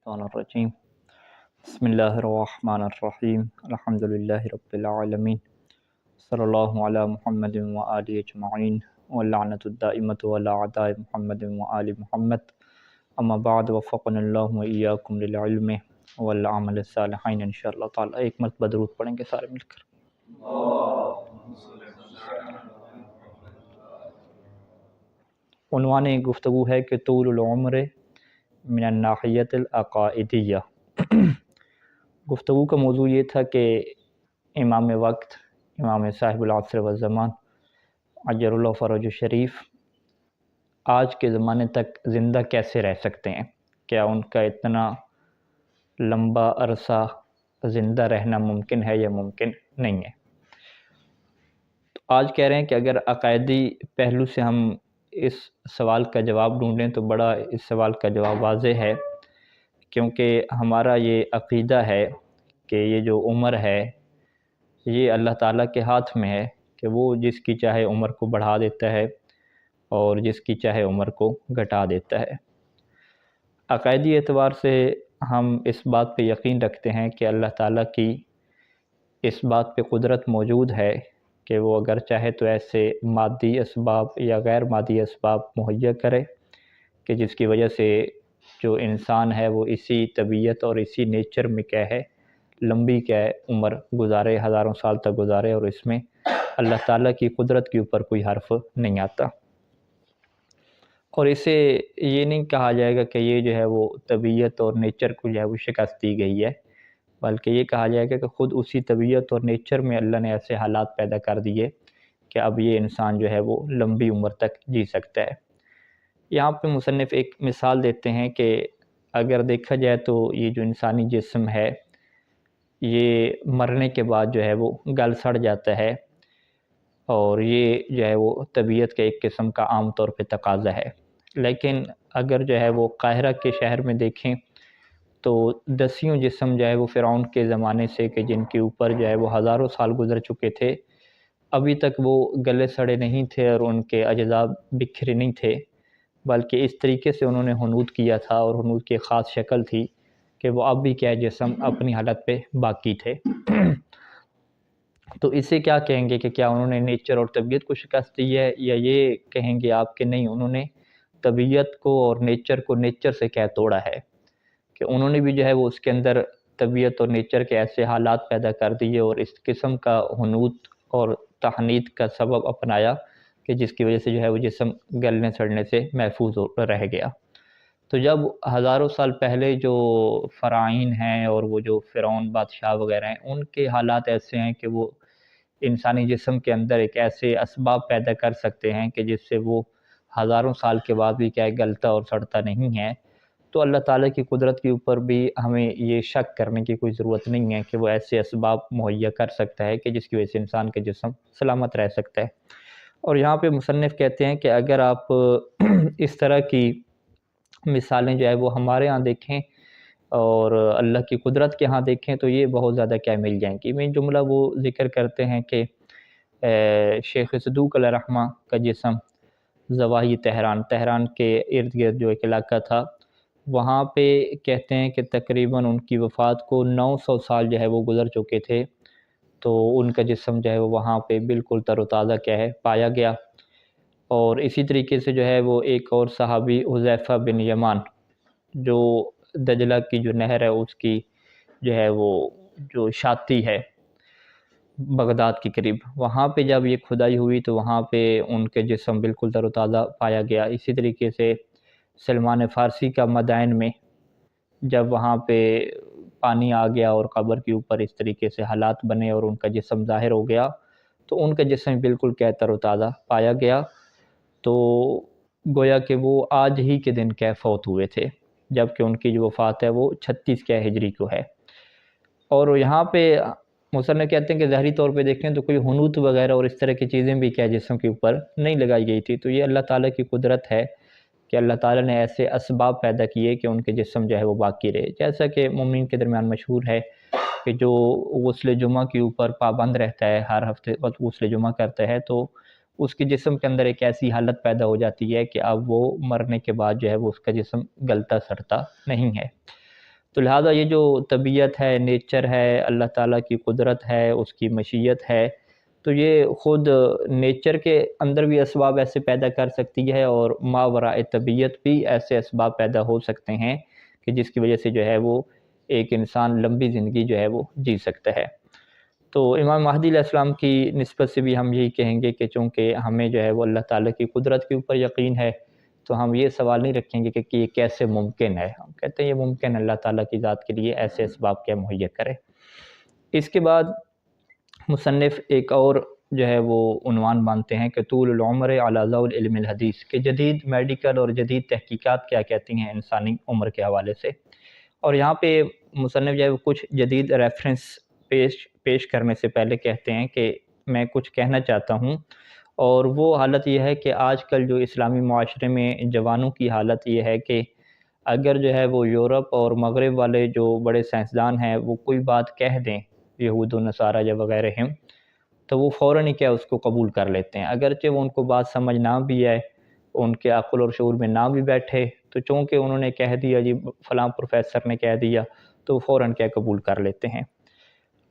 الرجیم بسم اللہ الرحمن الرحیم الحمدللہ رب العالمین صلی اللہ علی محمد وآلہ اجمعین واللعنۃ الدائمۃ علی اعداء محمد وآل محمد اما بعد وفقنا اللہ وإیاکم للعلم والعمل الصالحین انشاءاللہ تعالی۔ ایک مرتبہ درود پڑھیں گے سارے مل کر۔ عنوان گفتگو ہے کہ طول العمر من الناحیت العقائدیہ۔ گفتگو کا موضوع یہ تھا کہ امام وقت، امام صاحب العصر والزمان عجل اللہ فرج الشریف آج کے زمانے تک زندہ کیسے رہ سکتے ہیں؟ کیا ان کا اتنا لمبا عرصہ زندہ رہنا ممکن ہے یا ممکن نہیں ہے؟ تو آج کہہ رہے ہیں کہ اگر عقائدی پہلو سے ہم اس سوال کا جواب ڈھونڈیں تو بڑا اس سوال کا جواب واضح ہے، کیونکہ ہمارا یہ عقیدہ ہے کہ یہ جو عمر ہے یہ اللہ تعالیٰ کے ہاتھ میں ہے کہ وہ جس کی چاہے عمر کو بڑھا دیتا ہے اور جس کی چاہے عمر کو گھٹا دیتا ہے۔ عقائدی اعتبار سے ہم اس بات پہ یقین رکھتے ہیں کہ اللہ تعالیٰ کی اس بات پہ قدرت موجود ہے کہ وہ اگر چاہے تو ایسے مادی اسباب یا غیر مادی اسباب مہیا کرے کہ جس کی وجہ سے جو انسان ہے وہ اسی طبیعت اور اسی نیچر میں کیا ہے لمبی کیا ہے عمر گزارے، ہزاروں سال تک گزارے، اور اس میں اللہ تعالیٰ کی قدرت کے اوپر کوئی حرف نہیں آتا۔ اور اسے یہ نہیں کہا جائے گا کہ یہ جو ہے وہ طبیعت اور نیچر کو جو ہے وہ شکست دی گئی ہے، بلکہ یہ کہا جائے گا کہ خود اسی طبیعت اور نیچر میں اللہ نے ایسے حالات پیدا کر دیے کہ اب یہ انسان جو ہے وہ لمبی عمر تک جی سکتا ہے۔ یہاں پہ مصنف ایک مثال دیتے ہیں کہ اگر دیکھا جائے تو یہ جو انسانی جسم ہے یہ مرنے کے بعد جو ہے وہ گل سڑ جاتا ہے، اور یہ جو ہے وہ طبیعت کے ایک قسم کا عام طور پہ تقاضا ہے۔ لیکن اگر جو ہے وہ قاہرہ کے شہر میں دیکھیں تو دسیوں جسم جو ہے وہ فرعون کے زمانے سے کہ جن کے اوپر جو ہے وہ ہزاروں سال گزر چکے تھے، ابھی تک وہ گلے سڑے نہیں تھے اور ان کے اجزاء بکھرے نہیں تھے، بلکہ اس طریقے سے انہوں نے حنوط کیا تھا، اور حنوط کی خاص شکل تھی کہ وہ اب بھی کیا جسم اپنی حالت پہ باقی تھے۔ تو اسے کیا کہیں گے کہ کیا انہوں نے نیچر اور طبیعت کو شکست دی ہے، یا یہ کہیں گے آپ کہ نہیں، انہوں نے طبیعت کو اور نیچر کو نیچر سے کیا توڑا ہے، کہ انہوں نے بھی جو ہے وہ اس کے اندر طبیعت اور نیچر کے ایسے حالات پیدا کر دیے اور اس قسم کا حنوط اور تحنیط کا سبب اپنایا کہ جس کی وجہ سے جو ہے وہ جسم گلنے سڑنے سے محفوظ رہ گیا۔ تو جب ہزاروں سال پہلے جو فرعین ہیں اور وہ جو فرعون بادشاہ وغیرہ ہیں ان کے حالات ایسے ہیں کہ وہ انسانی جسم کے اندر ایک ایسے اسباب پیدا کر سکتے ہیں کہ جس سے وہ ہزاروں سال کے بعد بھی کیا گلتا اور سڑتا نہیں ہے، تو اللہ تعالیٰ کی قدرت کے اوپر بھی ہمیں یہ شک کرنے کی کوئی ضرورت نہیں ہے کہ وہ ایسے اسباب مہیا کر سکتا ہے کہ جس کی وجہ سے انسان کا جسم سلامت رہ سکتا ہے۔ اور یہاں پہ مصنف کہتے ہیں کہ اگر آپ اس طرح کی مثالیں جو ہے وہ ہمارے ہاں دیکھیں اور اللہ کی قدرت کے ہاں دیکھیں تو یہ بہت زیادہ کیا مل جائیں گی۔ میں جملہ وہ ذکر کرتے ہیں کہ شیخ صدوق علیہ رحمہ کا جسم زواہی تہران کے ارد گرد جو ایک علاقہ تھا، وہاں پہ کہتے ہیں کہ تقریباً ان کی وفات کو 900 سال جو ہے وہ گزر چکے تھے، تو ان کا جسم جو ہے وہ وہاں پہ بالکل تر و تازہ کیا ہے پایا گیا۔ اور اسی طریقے سے جو ہے وہ ایک اور صحابی حذیفہ بن یمان، جو دجلہ کی جو نہر ہے اس کی جو ہے وہ جو شاطئ ہے بغداد کے قریب، وہاں پہ جب یہ کھدائی ہوئی تو وہاں پہ ان کے جسم بالکل تر و تازہ پایا گیا۔ اسی طریقے سے سلمان فارسی کا مدائن میں جب وہاں پہ پانی آ گیا اور قبر کے اوپر اس طریقے سے حالات بنے اور ان کا جسم ظاہر ہو گیا تو ان کا جسم بالکل کیا تر و تازہ پایا گیا، تو گویا کہ وہ آج ہی کے دن کیا فوت ہوئے تھے، جبکہ ان کی جو وفات ہے وہ 36 کیا ہجری کو ہے۔ اور یہاں پہ مصنف کہتے ہیں کہ ظاہری طور پہ دیکھیں تو کوئی حنوط وغیرہ اور اس طرح کی چیزیں بھی کیا جسم کے اوپر نہیں لگائی گئی تھی، تو یہ اللہ تعالیٰ کی قدرت ہے کہ اللہ تعالیٰ نے ایسے اسباب پیدا کیے کہ ان کے جسم جو ہے وہ باقی رہے۔ جیسا کہ مومنین کے درمیان مشہور ہے کہ جو غسل جمعہ کے اوپر پابند رہتا ہے، ہر ہفتے وقت غسل جمعہ کرتا ہے، تو اس کے جسم کے اندر ایک ایسی حالت پیدا ہو جاتی ہے کہ اب وہ مرنے کے بعد جو ہے وہ اس کا جسم گلتا سڑتا نہیں ہے۔ تو لہٰذا یہ جو طبیعت ہے، نیچر ہے، اللہ تعالیٰ کی قدرت ہے، اس کی مشیت ہے، تو یہ خود نیچر کے اندر بھی اسباب ایسے پیدا کر سکتی ہے، اور ماوراء طبیعت بھی ایسے اسباب پیدا ہو سکتے ہیں کہ جس کی وجہ سے جو ہے وہ ایک انسان لمبی زندگی جو ہے وہ جی سکتا ہے۔ تو امام مہدی علیہ السلام کی نسبت سے بھی ہم یہی کہیں گے کہ چونکہ ہمیں جو ہے وہ اللہ تعالیٰ کی قدرت کے اوپر یقین ہے، تو ہم یہ سوال نہیں رکھیں گے کہ یہ کیسے ممکن ہے، ہم کہتے ہیں یہ ممکن ہے، اللہ تعالیٰ کی ذات کے لیے ایسے اسباب کیا مہیا کرے۔ اس کے بعد مصنف ایک اور جو ہے وہ عنوان مانتے ہیں کہ طول العمر علی ضوء العلم الحدیث، کہ جدید میڈیکل اور جدید تحقیقات کیا کہتی ہیں انسانی عمر کے حوالے سے۔ اور یہاں پہ مصنف جو ہے وہ کچھ جدید ریفرنس پیش کرنے سے پہلے کہتے ہیں کہ میں کچھ کہنا چاہتا ہوں، اور وہ حالت یہ ہے کہ آج کل جو اسلامی معاشرے میں جوانوں کی حالت یہ ہے کہ اگر جو ہے وہ یورپ اور مغرب والے جو بڑے سائنسدان ہیں وہ کوئی بات کہہ دیں، یہود و نصارہ یا وغیرہ ہیں، تو وہ فوراً ہی کیا اس کو قبول کر لیتے ہیں، اگرچہ وہ ان کو بات سمجھ نہ بھی آئے، ان کے عقل اور شعور میں نہ بھی بیٹھے، تو چونکہ انہوں نے کہہ دیا جی فلاں پروفیسر نے کہہ دیا، تو فوراً کیا قبول کر لیتے ہیں۔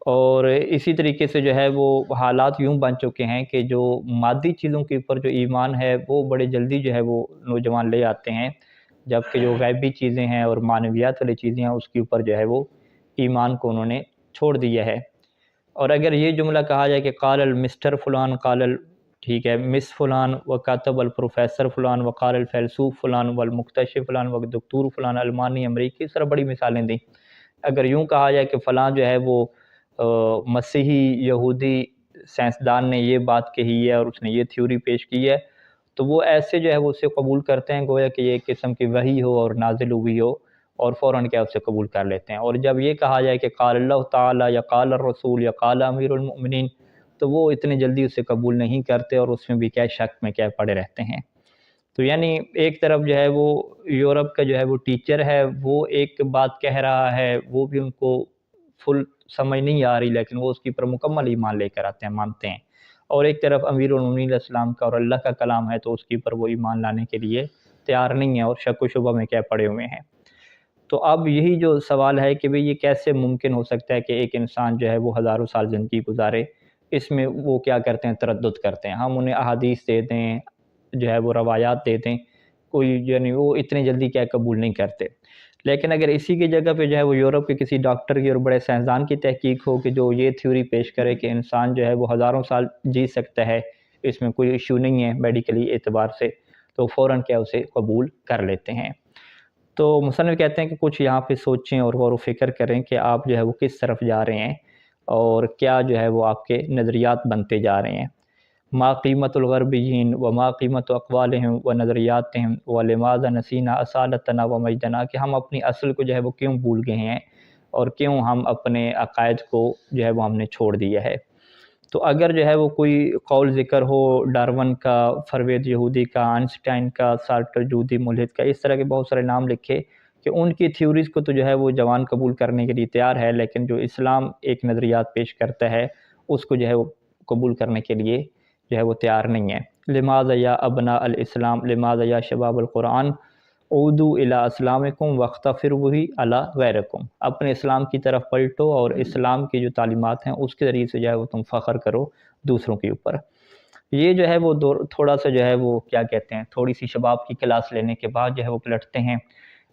اور اسی طریقے سے جو ہے وہ حالات یوں بن چکے ہیں کہ جو مادی چیزوں کے اوپر جو ایمان ہے وہ بڑے جلدی جو ہے وہ نوجوان لے آتے ہیں، جبکہ جو غیبی چیزیں ہیں اور معنویات والی چیزیں ہیں اس کے اوپر جو ہے وہ ایمان کو انہوں نے چھوڑ دیا ہے۔ اور اگر یہ جملہ کہا جائے کہ قال المسٹر فلان قال ٹھیک ہے مس فلان وکاتب الپروفیسر فلان وقال الفیلسوف فلان والمکتشف فلان والدکتور فلان المانی امریکی، اس طرح بڑی مثالیں دیں۔ اگر یوں کہا جائے کہ فلاں جو ہے وہ مسیحی یہودی سائنسدان نے یہ بات کہی ہے اور اس نے یہ تھیوری پیش کی ہے، تو وہ ایسے جو ہے وہ اسے قبول کرتے ہیں گویا کہ یہ ایک قسم کی وحی ہو اور نازل ہوئی ہو، اور فوراً کیا اسے قبول کر لیتے ہیں۔ اور جب یہ کہا جائے کہ قال اللہ تعالیٰ یا قال الرسول یا قال امیر المؤمنین، تو وہ اتنے جلدی اسے قبول نہیں کرتے اور اس میں بھی کیا شک میں کیا پڑے رہتے ہیں۔ تو یعنی ایک طرف جو ہے وہ یورپ کا جو ہے وہ ٹیچر ہے، وہ ایک بات کہہ رہا ہے، وہ بھی ان کو فل سمجھ نہیں آ رہی، لیکن وہ اس کی پر مکمل ایمان لے کر آتے ہیں، مانتے ہیں۔ اور ایک طرف امیر المؤمنین علیہ السلام کا اور اللہ کا کلام ہے، تو اس کی پر وہ ایمان لانے کے لیے تیار نہیں ہے اور شک و شبہ میں کیا پڑے ہوئے ہیں۔ تو اب یہی جو سوال ہے کہ یہ کیسے ممکن ہو سکتا ہے کہ ایک انسان جو ہے وہ ہزاروں سال زندگی گزارے، اس میں وہ کیا کرتے ہیں، تردد کرتے ہیں۔ ہم انہیں احادیث دے دیں، جو ہے وہ روایات دے دیں، کوئی یعنی وہ اتنی جلدی کیا قبول نہیں کرتے۔ لیکن اگر اسی کی جگہ پہ جو ہے وہ یورپ کے کسی ڈاکٹر کی اور بڑے سائنسدان کی تحقیق ہو کہ جو یہ تھیوری پیش کرے کہ انسان جو ہے وہ ہزاروں سال جی سکتا ہے، اس میں کوئی ایشو نہیں ہے میڈیکلی اعتبار سے، تو فوراً کیا اسے قبول کر لیتے ہیں۔ تو مصنف کہتے ہیں کہ کچھ یہاں پہ سوچیں اور غور و فکر کریں کہ آپ جو ہے وہ کس طرف جا رہے ہیں اور کیا جو ہے وہ آپ کے نظریات بنتے جا رہے ہیں۔ ما قیمت الغربیین و ما قیمت اقوالہم و نظریاتہم و لماذا نسینا اصالتنا و مجدنا، کہ ہم اپنی اصل کو جو ہے وہ کیوں بھول گئے ہیں اور کیوں ہم اپنے عقائد کو جو ہے وہ ہم نے چھوڑ دیا ہے۔ تو اگر جو ہے وہ کوئی قول ذکر ہو ڈارون کا، فروید یہودی کا، آئنسٹائن کا، سارٹر جودی ملحد کا، اس طرح کے بہت سارے نام لکھے کہ ان کی تھیوریز کو تو جو ہے وہ جوان قبول کرنے کے لیے تیار ہے، لیکن جو اسلام ایک نظریات پیش کرتا ہے اس کو جو ہے وہ قبول کرنے کے لیے جو ہے وہ تیار نہیں ہے۔ لماذا یا ابناء الاسلام، لماذا یا شباب القرآن، عودو الی اسلامکم واختفروا علی غیرکم، اپنے اسلام کی طرف پلٹو اور اسلام کی جو تعلیمات ہیں اس کے ذریعے سے جو ہے وہ تم فخر کرو دوسروں کے اوپر۔ یہ جو ہے وہ تھوڑا سا جو ہے وہ کیا کہتے ہیں، تھوڑی سی شباب کی کلاس لینے کے بعد جو ہے وہ پلٹتے ہیں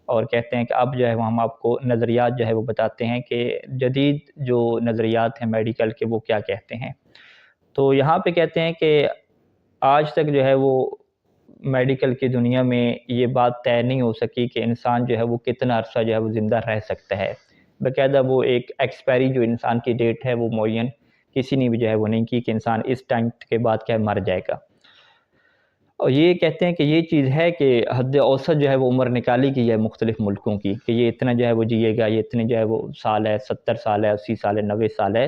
اور کہتے ہیں کہ اب جو ہے وہ ہم آپ کو نظریات جو ہے وہ بتاتے ہیں کہ جدید جو نظریات ہیں میڈیکل کے وہ کیا کہتے ہیں۔ تو یہاں پہ کہتے ہیں کہ آج تک جو ہے وہ میڈیکل کی دنیا میں یہ بات طے نہیں ہو سکی کہ انسان جو ہے وہ کتنا عرصہ جو ہے وہ زندہ رہ سکتا ہے۔ باقاعدہ وہ ایک ایکسپائری جو انسان کی ڈیٹ ہے وہ معین کسی نے بھی جو ہے وہ نہیں کی کہ انسان اس ٹائم کے بعد کیا مر جائے گا۔ اور یہ کہتے ہیں کہ یہ چیز ہے کہ حد اوسط جو ہے وہ عمر نکالی گئی ہے مختلف ملکوں کی کہ یہ اتنا جو ہے وہ جیے گا، یہ اتنے جو ہے وہ سال ہے، 70 سال ہے، 80 سال ہے، 90 سال ہے،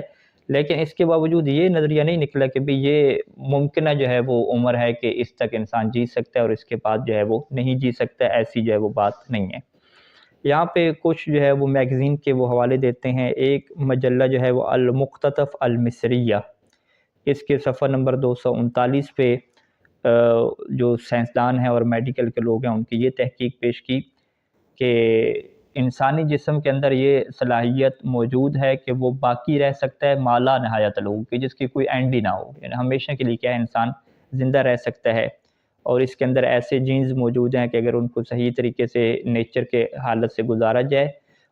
لیکن اس کے باوجود یہ نظریہ نہیں نکلا کہ بھی یہ ممکنہ جو ہے وہ عمر ہے کہ اس تک انسان جی سکتا ہے اور اس کے بعد جو ہے وہ نہیں جی سکتا، ایسی جو ہے وہ بات نہیں ہے۔ یہاں پہ کچھ جو ہے وہ میگزین کے وہ حوالے دیتے ہیں۔ ایک مجلہ جو ہے وہ المقتطف المصریہ، اس کے صفحہ نمبر 239 پہ جو سائنسدان ہیں اور میڈیکل کے لوگ ہیں ان کی یہ تحقیق پیش کی کہ انسانی جسم کے اندر یہ صلاحیت موجود ہے کہ وہ باقی رہ سکتا ہے مالا نہایت لوگ کہ جس کی کوئی اینڈ ہی نہ ہو، یعنی ہمیشہ کے لیے کیا ہے انسان زندہ رہ سکتا ہے، اور اس کے اندر ایسے جینز موجود ہیں کہ اگر ان کو صحیح طریقے سے نیچر کے حالت سے گزارا جائے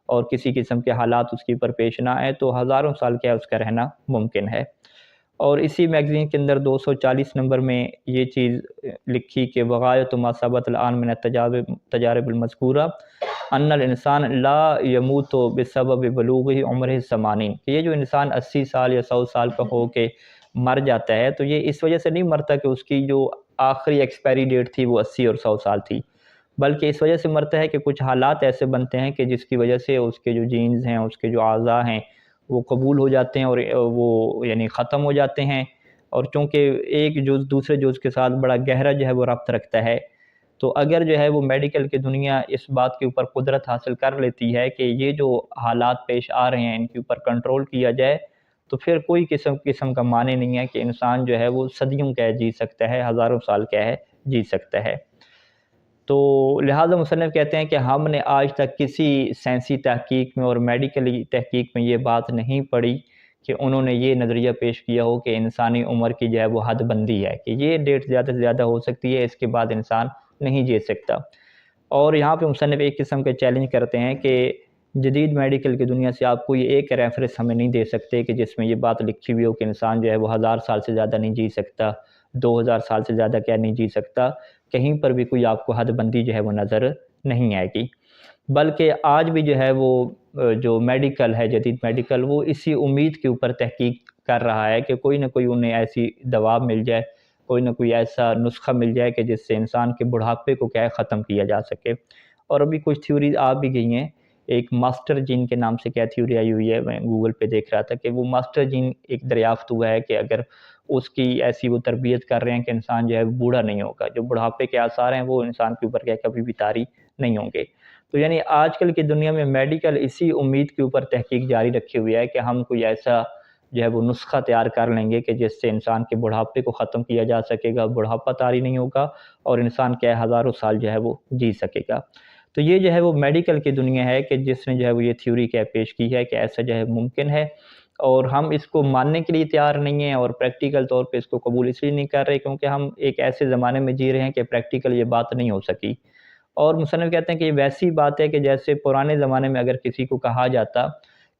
اور کسی قسم کے حالات اس کے اوپر پیش نہ آئے تو ہزاروں سال کیا اس کا رہنا ممکن ہے۔ اور اسی میگزین کے اندر 240 نمبر میں یہ چیز لکھی کہ وغایت ما ثبت الآن من التجارب المذکورہ ان الانسان لا یموت بسبب بلوغہ عمرہ 80، کہ یہ جو انسان 80 سال یا 100 سال کا ہو کے مر جاتا ہے تو یہ اس وجہ سے نہیں مرتا کہ اس کی جو آخری ایکسپائری ڈیٹ تھی وہ 80 اور 100 سال تھی، بلکہ اس وجہ سے مرتا ہے کہ کچھ حالات ایسے بنتے ہیں کہ جس کی وجہ سے اس کے جو جینز ہیں، اس کے جو اعضاء ہیں وہ قبول ہو جاتے ہیں اور وہ یعنی ختم ہو جاتے ہیں، اور چونکہ ایک جز دوسرے جز کے ساتھ بڑا گہرا جو ہے وہ ربط رکھتا ہے، تو اگر جو ہے وہ میڈیکل کی دنیا اس بات کے اوپر قدرت حاصل کر لیتی ہے کہ یہ جو حالات پیش آ رہے ہیں ان کے اوپر کنٹرول کیا جائے تو پھر کوئی قسم کا معنی نہیں ہے کہ انسان جو ہے وہ صدیوں کا جی سکتا ہے، ہزاروں سال کیا ہے جی سکتا ہے۔ تو لہٰذا مصنف کہتے ہیں کہ ہم نے آج تک کسی سائنسی تحقیق میں اور میڈیکلی تحقیق میں یہ بات نہیں پڑھی کہ انہوں نے یہ نظریہ پیش کیا ہو کہ انسانی عمر کی جو ہے وہ حد بندی ہے کہ یہ ڈیٹ زیادہ سے زیادہ ہو سکتی ہے، اس کے بعد انسان نہیں جی سکتا۔ اور یہاں پہ مصنف ایک قسم کے چیلنج کرتے ہیں کہ جدید میڈیکل کی دنیا سے آپ کوئی ایک ریفرنس ہمیں نہیں دے سکتے کہ جس میں یہ بات لکھی ہوئی ہو کہ انسان جو ہے وہ 1000 سال سے زیادہ نہیں جی سکتا، 2000 سال سے زیادہ کیا نہیں جی سکتا، کہیں پر بھی کوئی آپ کو حد بندی جو ہے وہ نظر نہیں آئے گی۔ بلکہ آج بھی جو ہے وہ جو میڈیکل ہے، جدید میڈیکل، وہ اسی امید کے اوپر تحقیق کر رہا ہے کہ کوئی نہ کوئی انہیں ایسی دوا مل جائے، کوئی نہ کوئی ایسا نسخہ مل جائے کہ جس سے انسان کے بڑھاپے کو کیا ہے ختم کیا جا سکے۔ اور ابھی کچھ تھیوریز آ بھی گئی ہیں، ایک ماسٹر جین کے نام سے کیا تھیوری آئی ہوئی ہے، میں گوگل پہ دیکھ رہا تھا کہ وہ ماسٹر جین ایک دریافت ہوا ہے کہ اگر اس کی ایسی وہ تربیت کر رہے ہیں کہ انسان جو ہے بوڑھا نہیں ہوگا، جو بڑھاپے کے آثار ہیں وہ انسان کے اوپر کیا کبھی بھی طاری نہیں ہوں گے۔ تو یعنی آج کل کی دنیا میں میڈیکل اسی امید کے اوپر تحقیق جاری رکھے ہوئی ہے کہ ہم کوئی ایسا جو ہے وہ نسخہ تیار کر لیں گے کہ جس سے انسان کے بڑھاپے کو ختم کیا جا سکے گا، بڑھاپا طاری نہیں ہوگا اور انسان کیا ہے ہزاروں سال جو ہے وہ جی سکے گا۔ تو یہ جو ہے وہ میڈیکل کی دنیا ہے کہ جس نے جو ہے وہ یہ تھیوری کیا پیش کی ہے کہ ایسا جو ہے ممکن ہے، اور ہم اس کو ماننے کے لیے تیار نہیں ہیں اور پریکٹیکل طور پہ اس کو قبول اس لیے نہیں کر رہے کیونکہ ہم ایک ایسے زمانے میں جی رہے ہیں کہ پریکٹیکل یہ بات نہیں ہو سکی۔ اور مصنف کہتے ہیں کہ یہ ویسی بات ہے کہ جیسے پرانے زمانے میں اگر کسی کو کہا جاتا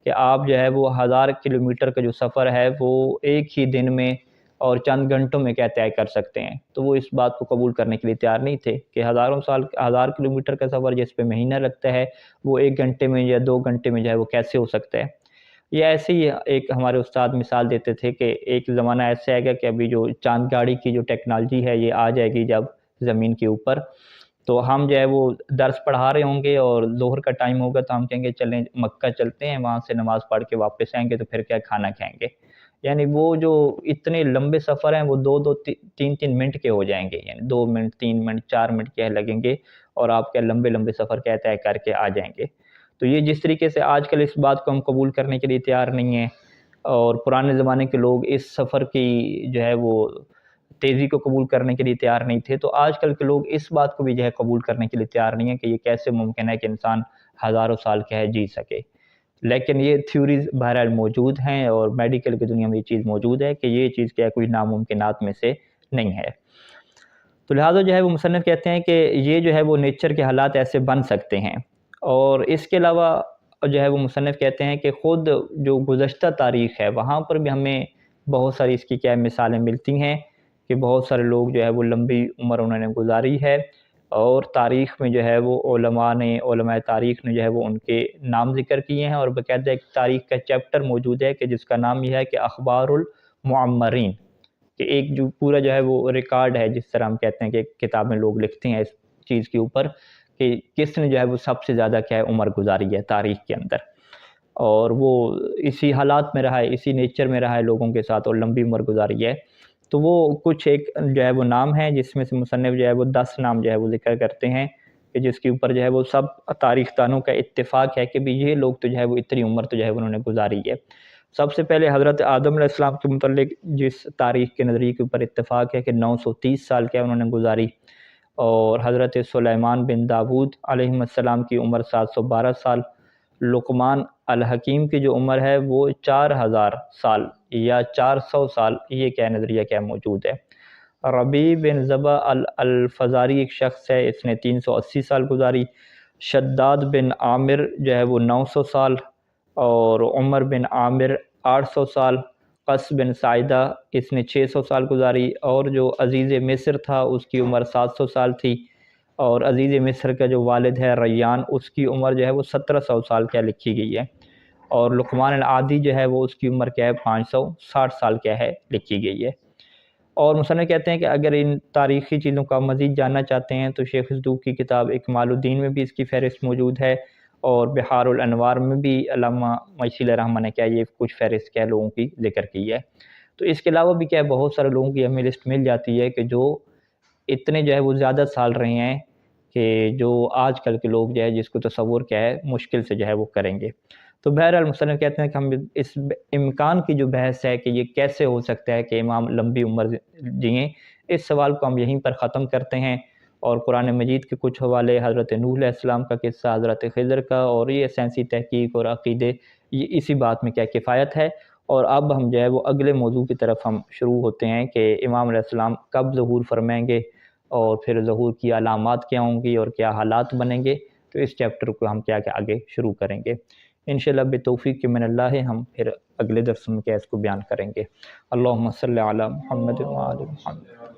کہ آپ جو ہے وہ 1000 کلومیٹر کا جو سفر ہے وہ ایک ہی دن میں اور چند گھنٹوں میں کیا طے کر سکتے ہیں، تو وہ اس بات کو قبول کرنے کے لیے تیار نہیں تھے کہ 1000 کلومیٹر کا سفر جس پہ مہینہ لگتا ہے وہ 1 گھنٹے میں یا 2 گھنٹے میں جو ہے وہ کیسے ہو سکتا ہے۔ یہ ایسے ہی ایک ہمارے استاد مثال دیتے تھے کہ ایک زمانہ ایسا آئے گا کہ ابھی جو چاند گاڑی کی جو ٹیکنالوجی ہے یہ آ جائے گی جب زمین کے اوپر، تو ہم جو ہے وہ درس پڑھا رہے ہوں گے اور ظہر کا ٹائم ہوگا تو ہم کہیں گے چلیں مکہ چلتے ہیں، وہاں سے نماز پڑھ کے واپس آئیں گے تو پھر کیا کھانا کھائیں گے۔ یعنی وہ جو اتنے لمبے سفر ہیں وہ 2-3 منٹ کے ہو جائیں گے، یعنی 2 منٹ 3 منٹ 4 منٹ کیا لگیں گے اور آپ کیا لمبے سفر کیا طے کر کے آ جائیں گے۔ تو یہ جس طریقے سے آج کل اس بات کو ہم قبول کرنے کے لیے تیار نہیں ہیں اور پرانے زمانے کے لوگ اس سفر کی جو ہے وہ تیزی کو قبول کرنے کے لیے تیار نہیں تھے، تو آج کل کے لوگ اس بات کو بھی جو ہے قبول کرنے کے لیے تیار نہیں ہیں کہ یہ کیسے ممکن ہے کہ انسان ہزاروں سال کیا ہے جی سکے۔ لیکن یہ تھیوریز بہرحال موجود ہیں اور میڈیکل کی دنیا میں یہ چیز موجود ہے کہ یہ چیز کیا کوئی ناممکنات میں سے نہیں ہے۔ تو لہٰذا جو ہے وہ مصنف کہتے ہیں کہ یہ جو ہے وہ نیچر کے حالات ایسے بن سکتے ہیں، اور اس کے علاوہ جو ہے وہ مصنف کہتے ہیں کہ خود جو گزشتہ تاریخ ہے وہاں پر بھی ہمیں بہت ساری اس کی کیا مثالیں ملتی ہیں کہ بہت سارے لوگ جو ہے وہ لمبی عمر انہوں نے گزاری ہے، اور تاریخ میں جو ہے وہ علماء تاریخ نے جو ہے وہ ان کے نام ذکر کیے ہیں، اور باقاعدہ ایک تاریخ کا چیپٹر موجود ہے کہ جس کا نام یہ ہے کہ اخبار المعمرین، کہ ایک جو پورا جو ہے وہ ریکارڈ ہے، جس طرح ہم کہتے ہیں کہ کتاب میں لوگ لکھتے ہیں اس چیز کے اوپر کہ کس نے جو ہے وہ سب سے زیادہ کیا ہے عمر گزاری ہے تاریخ کے اندر، اور وہ اسی حالات میں رہا ہے، اسی نیچر میں رہا ہے لوگوں کے ساتھ اور لمبی عمر گزاری ہے۔ تو وہ کچھ ایک جو ہے وہ نام ہے جس میں سے مصنف جو ہے وہ 10 نام جو ہے وہ ذکر کرتے ہیں کہ جس کے اوپر جو ہے وہ سب تاریخ دانوں کا اتفاق ہے کہ بھی یہ لوگ تو جو ہے وہ اتنی عمر تو جو ہے انہوں نے گزاری ہے۔ سب سے پہلے حضرت آدم علیہ السلام کے متعلق جس تاریخ کے نظریے کے اوپر اتفاق ہے کہ 930 سال کیا انہوں نے گزاری، اور حضرت سلیمان بن داود علیہ السلام کی عمر 712 سال، لقمان الحکیم کی جو عمر ہے وہ 4000 سال یا 400 سال، یہ کیا نظریہ کیا موجود ہے۔ ربیع بن ذبح الفزاری ایک شخص ہے، اس نے 380 سال گزاری۔ شداد بن عامر جو ہے وہ 900 سال، اور عمر بن عامر 800 سال۔ قص بن سعیدہ اس نے 600 سال گزاری، اور جو عزیز مصر تھا اس کی عمر 700 سال تھی، اور عزیز مصر کا جو والد ہے ریان، اس کی عمر جو ہے وہ 1700 سال کیا لکھی گئی ہے، اور لقمان العادی جو ہے وہ اس کی عمر کیا ہے 560 سال کیا ہے لکھی گئی ہے۔ اور مصنف کہتے ہیں کہ اگر ان تاریخی چیزوں کا مزید جاننا چاہتے ہیں تو شیخ صدوق کی کتاب اکمال الدین میں بھی اس کی فہرست موجود ہے، اور بحار الانوار میں بھی علامہ مجسی علیہ الرحمہ نے کیا یہ کچھ فہرست کیا لوگوں کی ذکر کی ہے۔ تو اس کے علاوہ بھی کیا بہت سارے لوگوں کی ہمیں لسٹ مل جاتی ہے کہ جو اتنے جو ہے وہ زیادہ سال رہے ہیں کہ جو آج کل کے لوگ جو ہے جس کو تصور کیا ہے مشکل سے جو ہے وہ کریں گے۔ تو بہرحال مصنف کہتے ہیں کہ ہم اس امکان کی جو بحث ہے کہ یہ کیسے ہو سکتا ہے کہ امام لمبی عمر جئیں، اس سوال کو ہم یہیں پر ختم کرتے ہیں، اور قرآن مجید کے کچھ حوالے، حضرت نوح علیہ السلام کا قصہ، حضرت خضر کا، اور یہ سائنسی تحقیق اور عقیدے، یہ اسی بات میں کیا کفایت ہے۔ اور اب ہم جو ہے وہ اگلے موضوع کی طرف ہم شروع ہوتے ہیں کہ امام علیہ السلام کب ظہور فرمائیں گے، اور پھر ظہور کی علامات کیا ہوں گی اور کیا حالات بنیں گے۔ تو اس چیپٹر کو ہم کیا آگے شروع کریں گے انشاءاللہ بتوفیق من اللہ۔ ہم پھر اگلے درس میں کیا اس کو بیان کریں گے۔ اللہم صلی علی محمد وعلی محمد۔